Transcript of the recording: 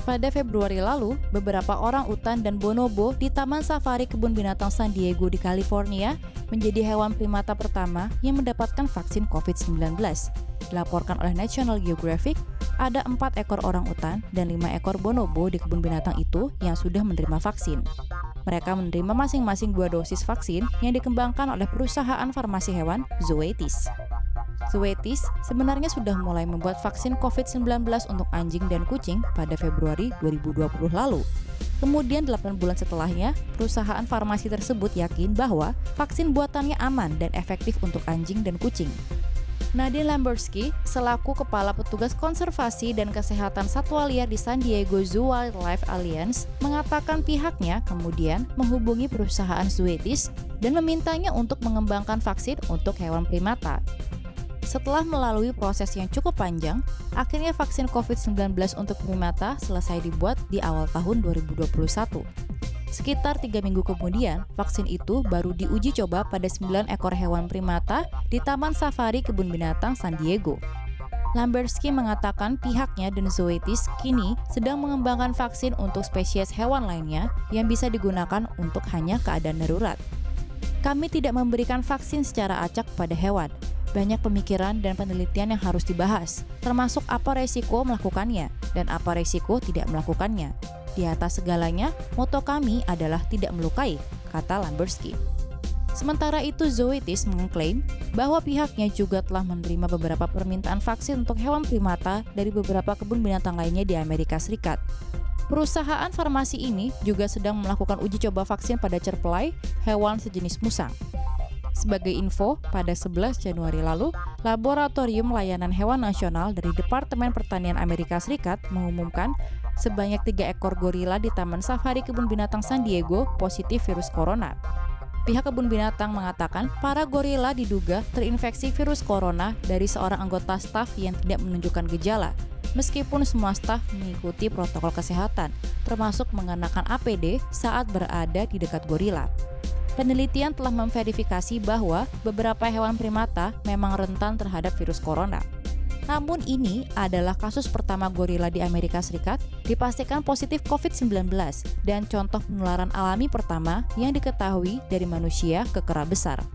Pada Februari lalu, beberapa orang utan dan bonobo di Taman Safari Kebun Binatang San Diego di California menjadi hewan primata pertama yang mendapatkan vaksin COVID-19. Dilaporkan oleh National Geographic, ada 4 ekor orang utan dan 5 ekor bonobo di kebun binatang itu yang sudah menerima vaksin. Mereka menerima masing-masing 2 dosis vaksin yang dikembangkan oleh perusahaan farmasi hewan Zoetis. Zoetis sebenarnya sudah mulai membuat vaksin COVID-19 untuk anjing dan kucing pada Februari 2020 lalu. Kemudian 8 bulan setelahnya, perusahaan farmasi tersebut yakin bahwa vaksin buatannya aman dan efektif untuk anjing dan kucing. Nadine Lambertsky, selaku Kepala Petugas Konservasi dan Kesehatan Satwa Liar di San Diego Zoo Wildlife Alliance, mengatakan pihaknya kemudian menghubungi perusahaan Zoetis dan memintanya untuk mengembangkan vaksin untuk hewan primata. Setelah melalui proses yang cukup panjang, akhirnya vaksin COVID-19 untuk primata selesai dibuat di awal tahun 2021. Sekitar 3 minggu kemudian, vaksin itu baru diuji coba pada 9 ekor hewan primata di Taman Safari Kebun Binatang San Diego. Lambertsky mengatakan pihaknya dan Zoetis kini sedang mengembangkan vaksin untuk spesies hewan lainnya yang bisa digunakan untuk hanya keadaan darurat. Kami tidak memberikan vaksin secara acak pada hewan. Banyak pemikiran dan penelitian yang harus dibahas, termasuk apa resiko melakukannya dan apa resiko tidak melakukannya. Di atas segalanya, moto kami adalah tidak melukai, kata Lambertsky. Sementara itu, Zoetis mengklaim bahwa pihaknya juga telah menerima beberapa permintaan vaksin untuk hewan primata dari beberapa kebun binatang lainnya di Amerika Serikat. Perusahaan farmasi ini juga sedang melakukan uji coba vaksin pada cerpelai, hewan sejenis musang. Sebagai info, pada 11 Januari lalu, Laboratorium Layanan Hewan Nasional dari Departemen Pertanian Amerika Serikat mengumumkan sebanyak 3 ekor gorila di Taman Safari Kebun Binatang San Diego positif virus corona. Pihak kebun binatang mengatakan para gorila diduga terinfeksi virus corona dari seorang anggota staf yang tidak menunjukkan gejala, meskipun semua staf mengikuti protokol kesehatan, termasuk mengenakan APD saat berada di dekat gorila. Penelitian telah memverifikasi bahwa beberapa hewan primata memang rentan terhadap virus corona. Namun ini adalah kasus pertama gorila di Amerika Serikat dipastikan positif COVID-19 dan contoh penularan alami pertama yang diketahui dari manusia ke kera besar.